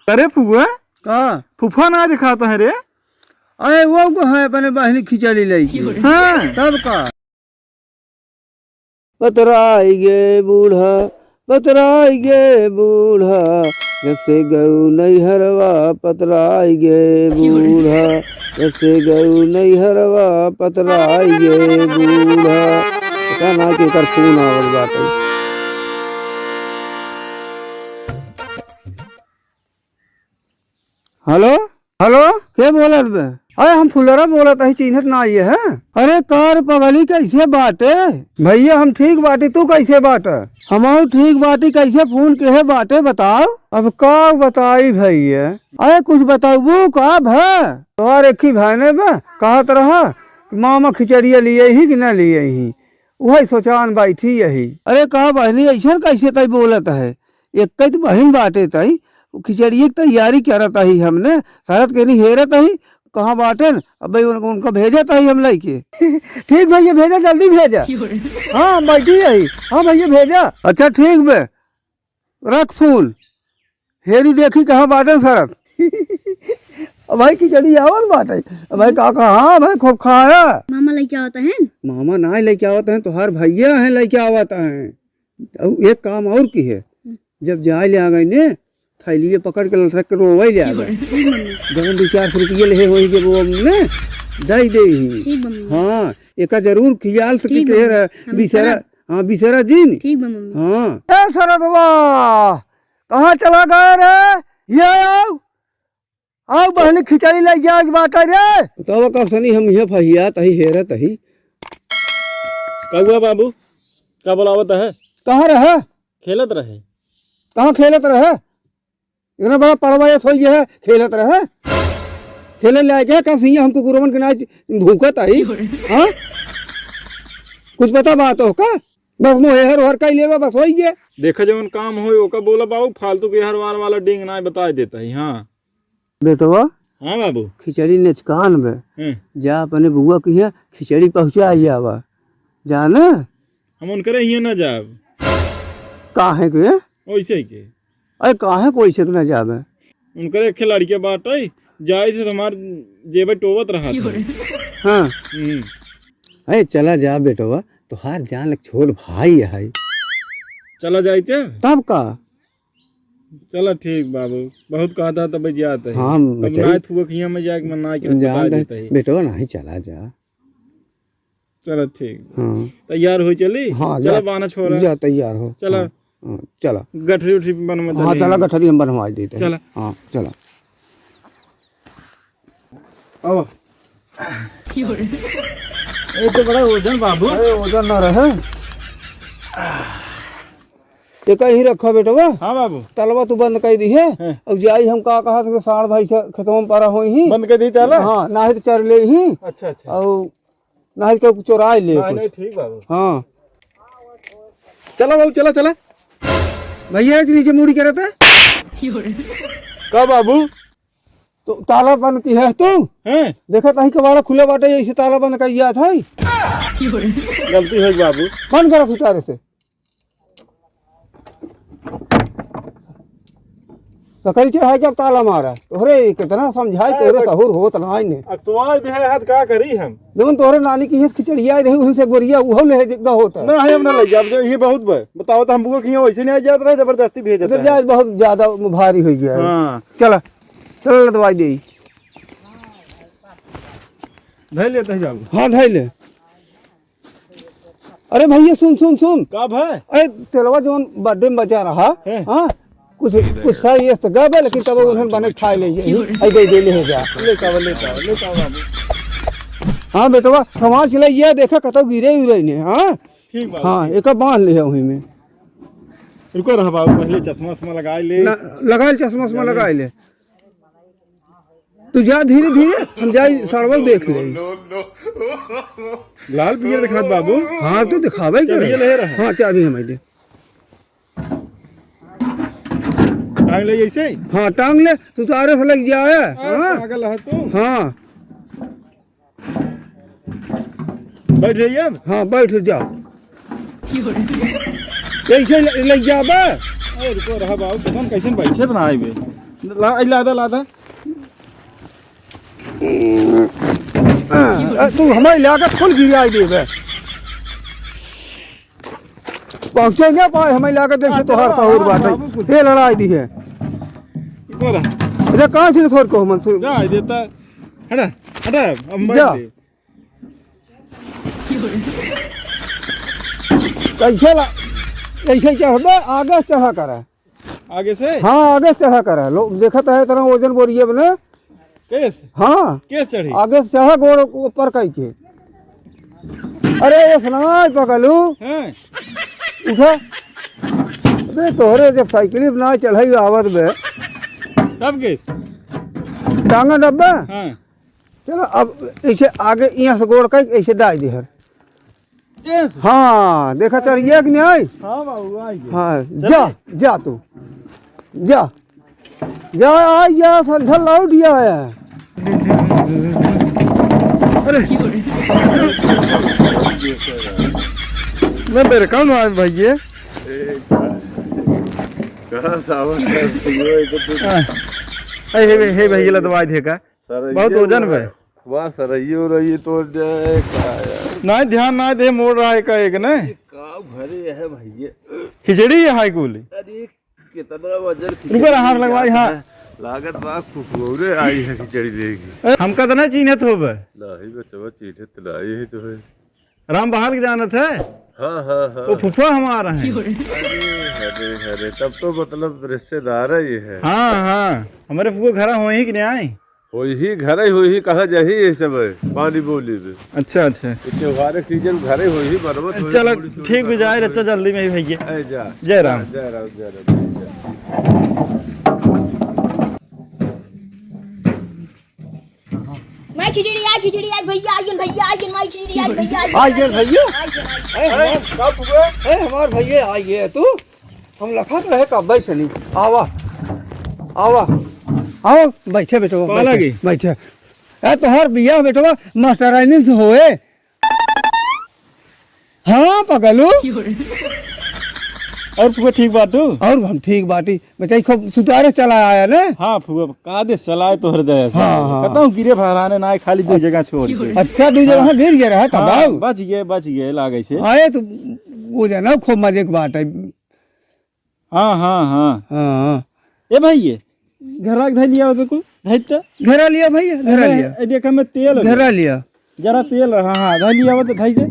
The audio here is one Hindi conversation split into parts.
अरे फुआ का फूफा ना दिखाता है रे। अरे वो है अपने बहनी खिचड़ी लगी। हाँ तब का बतराई गे बूढ़ा बतराई गे बूढ़ा जब से गऊ नैहरवा पतराई गे बूढ़ा जब से गऊ नैहरवा पतराई गे बूढ़ा। पता ना कि एकर फोन आवल बाटे। हेलो हेलो के बोलत बे? अरे हम फुलरा बोलत है, चिन्हत ना ये है। अरे कार पगली कैसे बाटे? भैया हम ठीक बाटी, तू कैसे बाटे? हम ठीक बाटी, कैसे फोन के है बाटे बताओ। अब का बताई भैया? अरे कुछ बताऊ का है तोहार एक ही भाई बे कहत रहा मामा खिचड़िया लिए ही कि न लिए ही, वही सोचान बैठी यही। अरे कहा बहनी ऐसा कैसे तई बोलत है? एक तो बहन बाटे तई खिचड़ी की तैयारी करत ही हमने शरत के नहीं हेरत ही कहाँ बाटे अब भाई उनका भेजा था ही हम लेके। ठीक भैया भेजा, जल्दी भेजा। हाँ बैठी है। हाँ भैया भेजा। अच्छा ठीक बे रख फूल हेरी देखी कहाँ बाटे शरत। भाई खिचड़ी आवल बाटे भाई काका। हाँ भाई खूब खाया। मामा लेके आता है? मामा ना लेके आवता है, तो हर भैया है लेके आवता है। एक काम और की है, जब जाए ले आ गई ने थैलिए पकड़ के लटक के रोवे ले आ गए। जब 200-400 रुपये ले होई के वो ने दे दे ही। हाँ एक जरूर खियाल से के बिसरा। हाँ बिसरा जी ने। ठीक बा मम्मी। हाँ ए सरदवा कहाँ चला गए रे? ये आओ आओ बहनी खिचड़ी ले जा बाटा रे। तो कब सनी हम ये फहिया तही हेरा तही। कहुआ बाबू का बोलावत है? कहाँ रहे? खेलत रहे। कहाँ खेलत रहे? इतना बड़ा पड़वा ये थोड़ी है खेलत रहे। खेले ले गया कब सिंह हमको गुरुवन के नाच भूखत आई। हाँ कुछ पता बात हो का? बस मोहे हर हर का लेवा बस होई गया। देखा जवन काम हो ओका बोला बाबू, फालतू के हर वार वाला डिंग ना बता देता है। हाँ बेटवा हाँ बाबू खिचड़ी नेचकान बे जा अपने बुआ की है खिचड़ी पहुँचा आवा जाना। हम उनकरे ही ना जाब। काहे के? वैसे ही के अरे काहे कोई से न जावे? उनकरे खिलाड़ी के बात है जाए थे तुम्हार जेब टोवत रहा था। हाँ अरे चला जा बेटवा, तुहार जान लग छोड़ भाई है। चला जाते तब का चला ठीक बाबू, बहुत कहा था तब जाता है। हाँ ना में जाके मना के बता देता है बेटवा नहीं चला जा। चला ठीक। हाँ तैयार हो चली। हाँ चला बाना छोड़ा जा तैयार हो। चला हाँ चला गठरी उठरी बनवा। हाँ चला गठरी हम बनवा देते। चला हाँ चला आओ। ये तो बड़ा वजन बाबू। अरे वजन ना रहे ये कहीं रखा बेटवा। हाँ बाबू तलवा तू बंद कर दी है। अब जाई हम का कहा था साढ़ भाई खत्म पारा हो ही बंद कर दी ताला। हाँ ना तो चर ले ही। अच्छा अच्छा और ना तो चोराए ले। नहीं ठीक बाबू। हाँ चला बाबू चला चला। भैया नीचे मुड़ी कर रहा था का बाबू? तो ताला बंद की है तू हैं? देखा ताही कबाड़ा खुले बाटे ऐसे ताला बंद कर दिया था। गलती है बाबू। बंद करा सुचारे से। सकल चढ़ाई के ताला मारा तोहरे कितना समझाए तोरे सहूर होत ना ने। तो आज दे हाथ का करी हम जब तोहरे नानी की खिचड़िया रही उनसे गोरिया वो ले गा होता ना है। हम ना ले जाब जो ये बहुत बताओ तो हम बुआ की वैसे नहीं आ जात रहे, जबरदस्ती भेज देता है। बहुत ज्यादा भारी हो गया। हां चला चल दवाई दे। धै लेते हैं जाबू। हाँ धै ले। अरे भैया सुन सुन सुन का भाई? अरे तेलवा जो बर्थडे में बचा रहा। हाँ कुछ सही तो गए लेकिन तब उन्होंने बने खाए ले दे ले जा लेता बाबू। हाँ बेटवा समाज चले ये देखा कतो गिरे उरे ने। हाँ ठीक बाबू। हाँ एक बांध ले वहीं में। रुको रहा बाबू, पहले चश्मा उस्मा लगा ले। लगा चश्मा उस्मा लगा ले। तू जा धीरे धीरे हम जाए सड़वा देख ले। लाल पियर दिखात बाबू। हाँ तो दिखावे कर। हाँ चाबी हमें दे। टांग ले ऐसे। हाँ टांग ले तू तो आरे से लग जाए। हाँ पागल है तू। हाँ बैठ जाइए अब। हाँ बैठ जाओ ऐसे लग जाबे। रुको रहा बाबू, पता कैसे बैठे बनाए बे। लादा तू हमारी लागत खुल गिराई दे बे पहुंचेंगे पाए हमारी लागत जैसे तो हर सहूर बात ये लड़ाई दी है बोला अरे कहाँ से छोड़ को मन से जा देता हटा हटा हम जा। कैसे ऐसे चढ़ आगे चढ़ा कर आगे से हाँ आगे चढ़ा कर लोग देखता है तरह वजन बोरिए बने केस हाँ केस चढ़ी आगे से चढ़ा गोड़ ऊपर कह के अरे ये सुनाई पकड़ू हैं उठा अबे तोहरे जब साइकिल ना चढ़ाई आवत बे तब केस टांगा डब्बा हाँ चलो अब ऐसे आगे यहाँ से गोड़ कह ऐसे डाल दे केस हाँ देखा चढ़िए कि नहीं आई हाँ बाबू आई गए हाँ जा जा तू जा जा आई जा संधल लौट गया है मैं मेरे कौन आज भैया हे भैया ला दवाई दे का बहुत वजन में वाह सर ये रही तो ना ध्यान ना दे मोड़ रहा है का एक ने का भरे है भैया खिचड़ी है हाई कुल अरे कितना वजन रुको हाथ लगवाई हाँ लागत बा खुशबूरे आई है खिचड़ी देगी हमका तो ना चीनत हो बे नहीं बचवा चीठे तलाई है तो है राम बहाल के जानत है हाँ हाँ हाँ वो फुफा हमारा है अरे अरे तब तो मतलब रिश्तेदार है ये है हाँ हाँ हमारे फुफा घर हो ही कि नहीं आए ही घर ही हुई कहाँ जाही ये सब पानी बोली में अच्छा अच्छा त्योहार सीजन घर ही हुई बरबत चलो ठीक भी जाए रहता जल्दी में ही भैया जा जय राम जय राम जय राम मैं खिचड़ी आज भैया आइए मैं खिचड़ी आज भैया आ गए भैया आइए हमार भैया आ गए तू हम लखत रहे कब बैठे नहीं आवा आवा आओ बैठे बेटो बैठे ए तोहर बिया बेटवा मास्टरानी से होए हाँ पकड़ू और फुआ ठीक बाटू और हम ठीक बाटी बचाई खूब सुतारे चला आया ना हाँ फुआ का दे चलाए तो हृदय से हाँ, हाँ। कहता हूँ गिरे फहराने ना आए, खाली दो जगह छोड़ के अच्छा दू जगह गिर गया रहा तब हाँ, बच गए लागे से आए तो वो जाना खूब मजे की बात है हाँ हाँ हाँ हाँ ए भाई ये घर धै लिया तो कुछ धै तो घरा लिया भैया घरा लिया देखा मैं तेल घरा लिया जरा तेल रहा हाँ धै लिया तो धै दे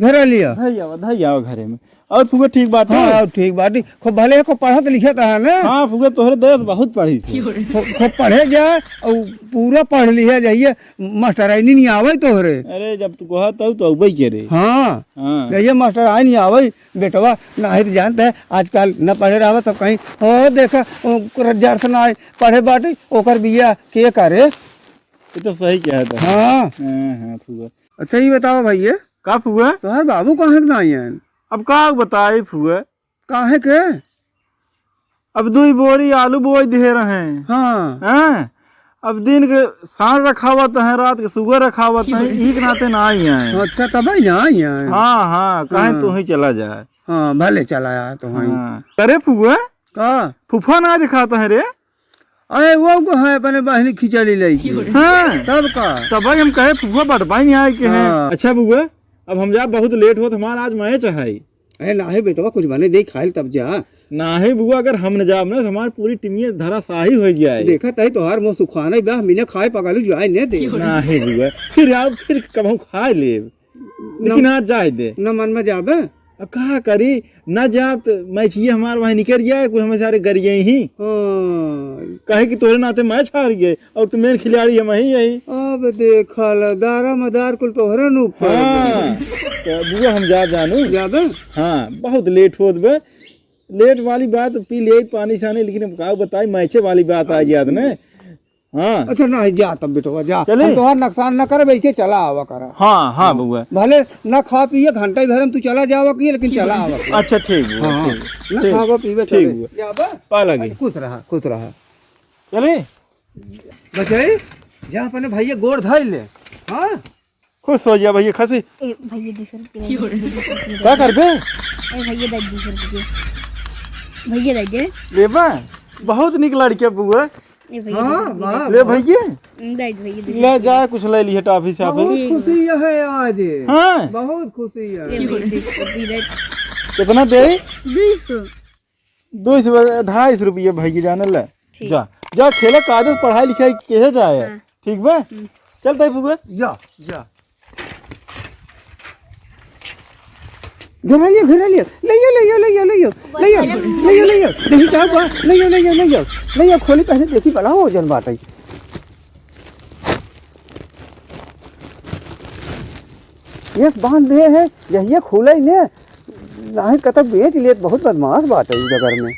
घरा लिया धै आओ घरे में और फुआ ठीक बात है हाँ ठीक बाटी खूब भले खूब पढ़त लिखत है ना हाँ फुआ तोहरे दर्द बहुत पढ़ी थी खूब पढ़े जाए और पूरा पढ़ लिया जाइए मास्टरानी नहीं आवे तोहरे अरे जब तू कहा तो अबई के रे हाँ हाँ जाइए मास्टरानी नहीं आवे बेटवा ना है तो जानते है आजकल न पढ़े रहा सब कहीं हो देखा रज्जार से ना आए पढ़े बाटी ओकर बिया के करे ये तो सही कहा था हाँ हाँ फुआ अच्छा ये बताओ भैया का फुआ तोहर बाबू कहाँ के नहीं है अब का बताए फुआ काहे के अब 2 बोरी आलू बोई दे रहे हैं हाँ हैं अब दिन के सांझ रखावत है रात के सुगर रखावत है ई के नाते ना आई है अच्छा तब ही ना आई है हाँ हाँ कहीं तू ही चला जाए हाँ भले चला यार तो हाँ हाँ। अरे फुआ का फूफा ना दिखाता है रे अरे वो को है अपने बहनी खिचड़ी लेगी हाँ तब का तब भाई हम कहे फुफा बटवाई नहीं आए के हैं हाँ। अच्छा बुआ अब हम जा बहुत लेट हो हमारा आज मैच है अरे ना है बेटवा कुछ बने दे खाए तब जा ना है बुआ अगर हम न जाब ना तो हमारी पूरी टीमिया धराशाही हो जाए देखा तही तोहार मुँह सुखाना बा मीने खाए पकालू जाए ने दे ना है बुआ फिर आप फिर कब खा ले लेकिन आज जाए दे न मन में जाबे अब कहा करी न जाब तो मैच ये हमारे वहाँ निकल जाए कुछ हमें सारे गरिए ही हाँ कहे कि तोरे नाते मैच हार गए और तुम मेरे खिलाड़ी हम ही यही अब देखा ला दारा मदार कुल तोहरे नु हाँ तो बुआ हम जा जानू ज्यादा हाँ बहुत लेट हो बे लेट वाली बात पी ले पानी सानी लेकिन अब का बताई मैचे वाली बात आ याद ने हाँ अच्छा ना जा तब बेटवा जा चले? हम तोहार नुकसान न करे वैसे चला आवा करा हाँ हाँ बुआ भले न खा पिए घंटा भर में तू चला जावा की लेकिन चला आवा कर। अच्छा ठीक बुआ हाँ ठीक न खावा पीवे ठीक चले हुआ। जाबा पा लगी कुछ रहा चले बचाई जा अपने भैया गोड़ धाई ले हाँ खुश हो जा भैया खसी भैया 200 रुपये क्या कर बे भैया 200 रुपये भैया दे दे लेबा बहुत निक लड़के बुआ। ए भैया हाँ वाह ले भैया दे भैया दे ले जा कुछ ले लिए टॉफी से बहुत खुशी है आज। हाँ बहुत खुशी है। ए भैया दे कितना दे 200 250 रुपये भैया जाने ले। जा जा खेले कागज पढ़ाई लिखाई के जाए ठीक बा चलता बुआ जा जा घरा लियो ले देखी क्या हुआ ले खोली पहले देखी बड़ा हो जन बात है। ये बांध दे है यही खोला ही ने नहीं कतब बेच लिए बहुत बदमाश बात है इस जगह में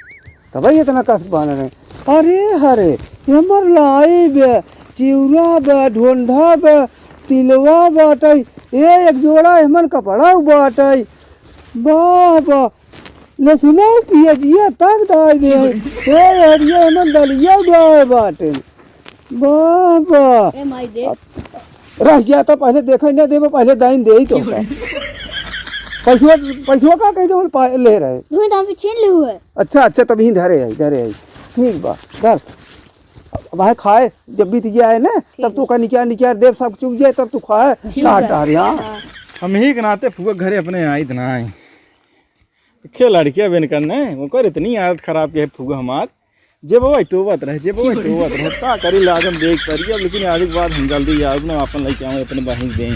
तब इतना कस बांध रहे। अरे हरे हमर लाई बे चिउरा बे ढोंढा बे तिलवा बाटे ये एक जोड़ा हमन कपड़ा बाटे बाबा ले सुनो पियजिया तक दाई दे ए हरिया हमन दलिया दाई बाटे बाबा ए माई दे रह गया तो पहले देखा ना देबो पहले दाइन दे ही तो पैसवा का कह दो ले रहे तुम्हें दाम पे छीन ले हुए। अच्छा अच्छा तभी धरे है ठीक बा धर भाई खाए जब भी तुझे आए ना तब तू का निकाल देव सब चुक जाए तब तू खाए टार यहाँ हम ही के नाते फुआ घरे अपने आई इतना आई खे लड़कियां बेन करने ओकर इतनी आदत खराब के है फुआ हमार जे बाबा टोबत रहे का करी लागम देख करिए लेकिन आज के बाद हम जल्दी आब ना अपन लेके आवे अपने बहिन दें।